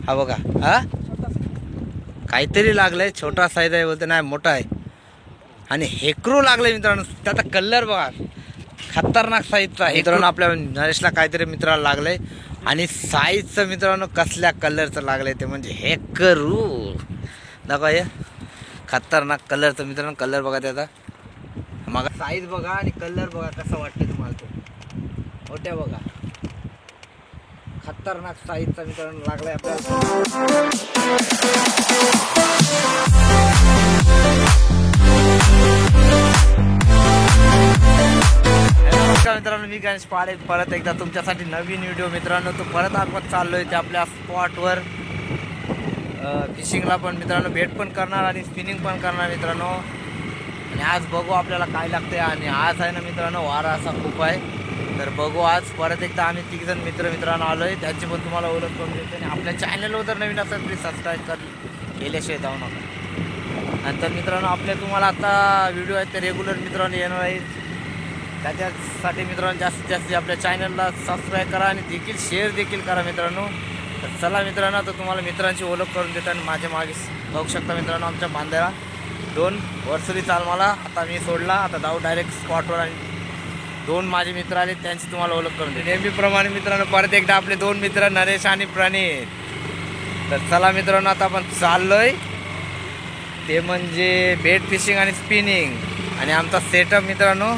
हा बघा, हा काहीतरी लागलंय, छोटा साईज आहे बोलते, नाही मोठा आहे. आणि हेकरू लागलंय मित्रांनो. त्याचा कलर बघा, खतरनाक साईजचा. मित्रांनो आपल्या नरेशला काहीतरी मित्राला लागलंय. आणि साईजचं मित्रांनो कसल्या कलरचं लागलंय ते म्हणजे हेकरू. दाखवा हे खतरनाक कलरचं मित्रांनो. कलर बघा त्याचा, मग साईज बघा आणि कलर बघा कसं वाटतं तुम्हाला. तो मोठ्या बघा, खतरनाक साईजचा मित्रांनो लागलाय आपल्याला. नमस्कार मित्रांनो, मी गणेश पाडे परत एकदा तुमच्यासाठी नवीन व्हिडिओ मित्रांनो. तो परत आपण चाललोय ते आपल्या स्पॉटवर फिशिंगला पण मित्रांनो. बेट पण करणार आणि स्पिनिंग पण करणार मित्रांनो. आणि आज बघू आपल्याला काय लागते. आणि आज आहे ना मित्रांनो वारा असा खूप आहे. तर बघू आज परत एकदा आम्ही तिघजण मित्रांनो आलोय. त्यांची पण तुम्हाला ओळख करून देते. आणि आपल्या चॅनलवर जर नवीन असेल प्लीज सबस्क्राईब केल्याशिवाय जाऊ नका. नंतर मित्रांनो आपले तुम्हाला आता व्हिडिओ आहेत ते रेग्युलर मित्रांनो येणार आहेत. त्याच्यासाठी मित्रांनो जास्तीत जास्त आपल्या चॅनलला सबस्क्राईब करा आणि देखील शेअर देखील करा मित्रांनो. तर चला मित्रांनो, तर तुम्हाला मित्रांची ओळख करून देतात. आणि माझ्या मागे बघू शकता मित्रांनो आमच्या बांधायला 2 वर्सरी चाल मला आता मी सोडला. आता जाऊ डायरेक्ट स्पॉटवर. आणि 2 माझे मित्र आले त्यांची तुम्हाला ओळख करून देते. नेहमीप्रमाणे मित्रांनो परत एकदा आपले 2 मित्र नरेश आणि प्रणित. तर चला मित्रांनो आता आपण चाललोय ते म्हणजे बेट फिशिंग आणि स्पिनिंग. आणि आमचा सेटअप मित्रांनो,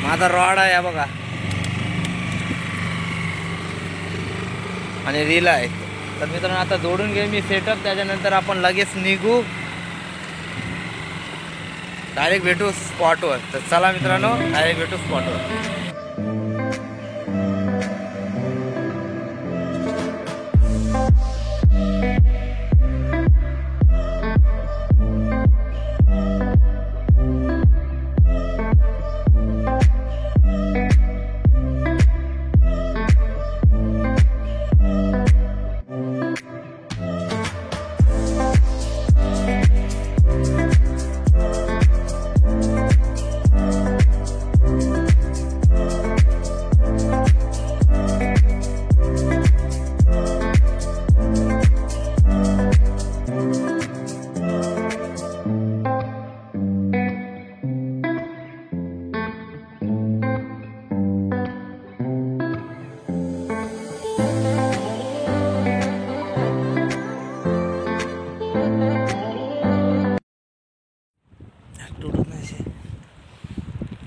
माझा रॉड आहे बघा आणि रील आहे. तर मित्रांनो आता जोडून घे मी सेटअप. त्याच्यानंतर आपण लगेच निघू, डायरेक्ट भेटू स्पॉटवर. तर चला मित्रांनो डायरेक्ट भेटू स्पॉटवर.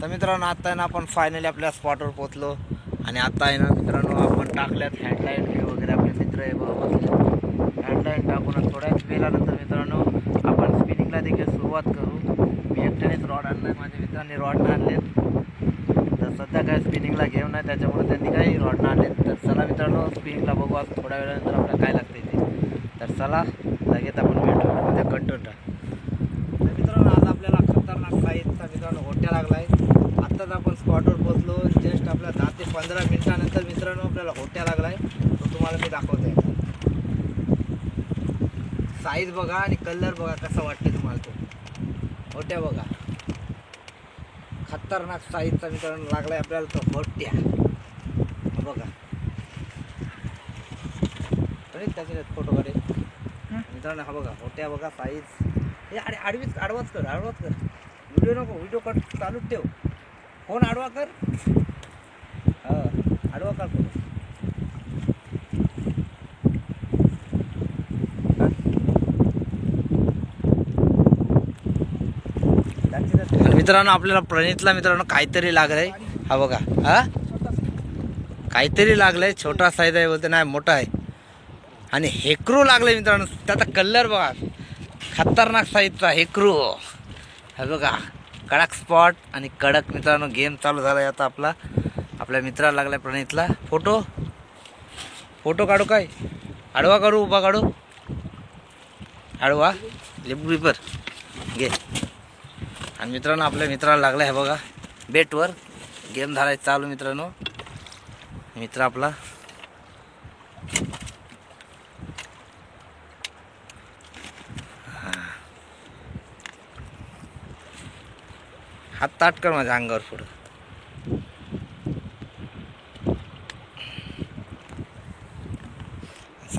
तर मित्रांनो आता आहे ना आपण फायनली आपल्या स्पॉटवर पोहोचलो. आणि आता आहे ना मित्रांनो आपण टाकल्यात हँडलाईन हे वगैरे. आपले मित्र आहे बरोबर, हँडलाईन टाकून थोड्याच वेळानंतर मित्रांनो आपण स्पिनिंगला देखील सुरुवात करू. मी एकट्यानेच रॉड आणलाय, माझ्या मित्रांनी रॉड आणलेत. तर सध्या काय स्पिनिंगला घेऊन नाही, त्याच्यामुळे त्यांनी काही रॉड आणलेत. तर चला मित्रांनो स्पिनिंगला बघू आज थोड्या वेळानंतर आपल्याला काय लागते ते. तर चला लगेच आपण भेटू उद्या कंटोटा. तर मित्रांनो आज आपल्याला खतरनाक साईजचा मित्रांनो होट्या लागला आहे. आत्ताच आपण स्पॉटवर पोहोचलो. जस्ट आपल्या 10 ते 15 मिनिटानंतर मित्रांनो आपल्याला होट्या लागला आहे. तो तुम्हाला मी दाखवते. साईज बघा आणि कलर बघा कसं वाटते तुम्हाला. तो होट्या बघा, खतरनाक साईजचा मित्रांनो लागला आहे आपल्याला तो होट्या बघा. त्याचे फोटो काढे मित्रांनो. हा बघा होट्या बघा साईज. हे अरे आडवाच कर व्हिडिओ नको, व्हिडिओ कट चालूच ठेव. फोन आडवा कर, आडवा कर फोन. मित्रांनो आपल्याला प्रणितला मित्रांनो काहीतरी लागलंय. हा बघा, हा काहीतरी लागलंय, छोटा साईज आहे बोलते, नाही मोठा आहे. आणि हेकरू लागलंय मित्रांनो. त्याचा कलर बघा, खतरनाक साईजचा हेकरू. हा बघा कडक स्पॉट आणि कडक मित्रांनो गेम चालू झाला आहे आता आपला. आपल्या मित्राला लागलाय प्रणितला. फोटो काढू काय, आडवा काढू उभा काढू, आडवा लिप पेपर घे. आणि मित्रांनो आपल्या मित्राला लागला आहे बघा बेटवर गेम झालाय चालू मित्रांनो. मित्र आपला हात ताट कर माझ्या अंगावर पुढं.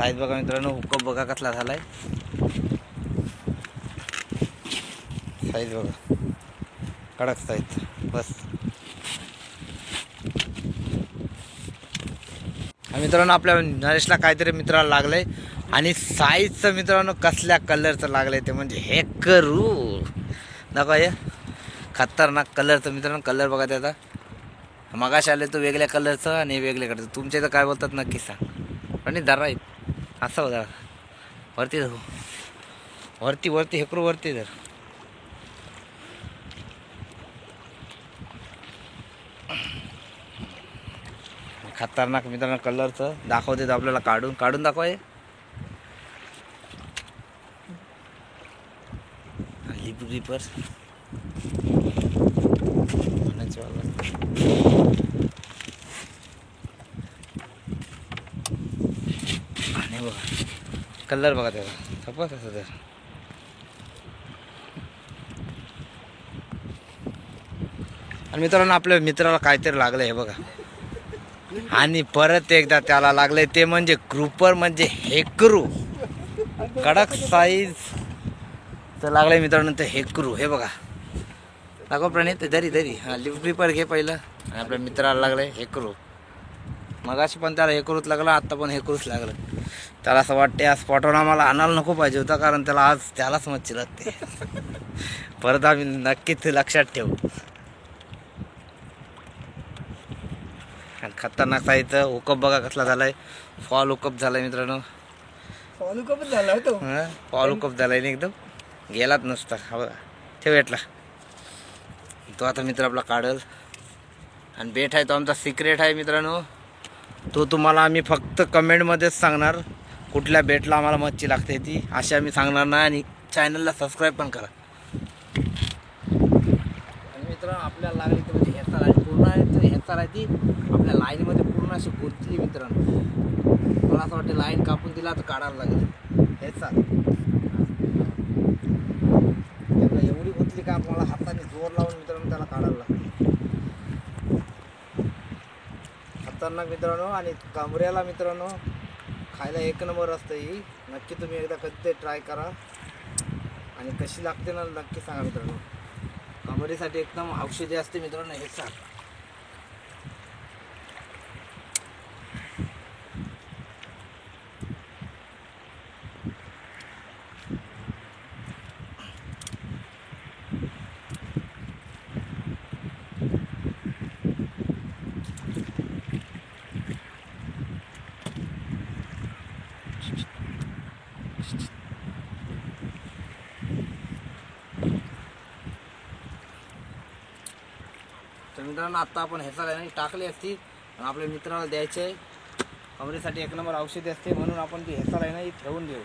साईज बघा मित्रांनो, हुकअप बघा कसला झालाय, साईज बघा कडक साईज बस. मित्रांनो आपल्या नरेशला काहीतरी मित्राला लागलंय आणि साईजचं मित्रांनो कसल्या कलरचं लागलंय ते म्हणजे हे करू दाखवा. हे खतरनाक कलरचं मित्रांनो, कलर बघा त्याचा. मगाशी आले तो वेगळ्या कलरचं आणि वेगळ्या कलरचं. तुमच्या इथं काय बोलतात नक्की सांग. आणि धरा असं होता वरती धरू, वरती वरती हेकरू वरती धर. खतरनाक मित्रांनो कलरचं दाखवते तर आपल्याला काढून काढून दाखवा. हे लिप ग्रिपर आणि बघा कलर बघा त्याचा सपा कसं तर. आणि मित्रांनो आपल्या मित्राला काहीतरी लागलं हे बघा, आणि परत एकदा त्याला लागले ते म्हणजे ग्रुपर म्हणजे हेकरू कडक साईज तर लागलंय मित्रांनो ते हेकरू. हे बघा दाखव प्रणित दरी दरी. हा लिप ग्रिपर घे पहिलं. आणि आपल्या मित्राला लागलंय हेकरू. मगाशी पण त्याला हेकरूच लागलं, आत्ता पण हेकरूच लागलं. त्याला असं वाटते या स्पॉटवर आम्हाला आणायला नको पाहिजे होता, कारण त्याला आज त्यालाच मच्छी लागते. परत आम्ही नक्कीच लक्षात ठेवू. आणि खतरनाक साईजचं हुकअप बघा कसला झालाय, फॉल हुकअप झालाय मित्रांनो. फॉल हुकअप झाला तो, फॉल हुकअप झालाय ना एकदम, गेलाच नसता. हा बघा ठेव भेटला तो. आता मित्र आपला काढल. आणि बेट आहे तो आमचा सिक्रेट आहे मित्रांनो, तो तुम्हाला आम्ही फक्त कमेंटमध्येच सांगणार कुठल्या बेटला आम्हाला मच्छी लागते ती, अशी आम्ही सांगणार नाही. आणि चॅनलला सबस्क्राईब पण करा. आणि मित्रांनो आपल्याला लागली तर म्हणजे ह्याचा लाईन पूर्ण आहे, ह्याचा आहे ती आपल्या लाईनमध्ये पूर्ण अशी गुंतली मित्रांनो. मला असं वाटतं लाईन कापून दिला तर काढायला लागेल. ह्याचा एवढी गुंतली का मला हाताने जोर लावून मित्रांनो त्याला काढायला लागते. खतरनाक मित्रांनो. आणि कमऱ्याला मित्रांनो खायला एक नंबर असतं ही. नक्की तुम्ही एकदा कधी ट्राय करा आणि कशी लागते ना नक्की सांगा मित्रांनो. कमरेसाठी एकदम औषधी असते मित्रांनो हे सांग. तर मित्रांनो आत्ता आपण ह्याचा लाईन टाकली असती आणि आपल्या मित्राला द्यायचे आहे. कमरेसाठी एक नंबर औषधी असते म्हणून आपण ती ह्याचा लाईन ठेवून देऊ.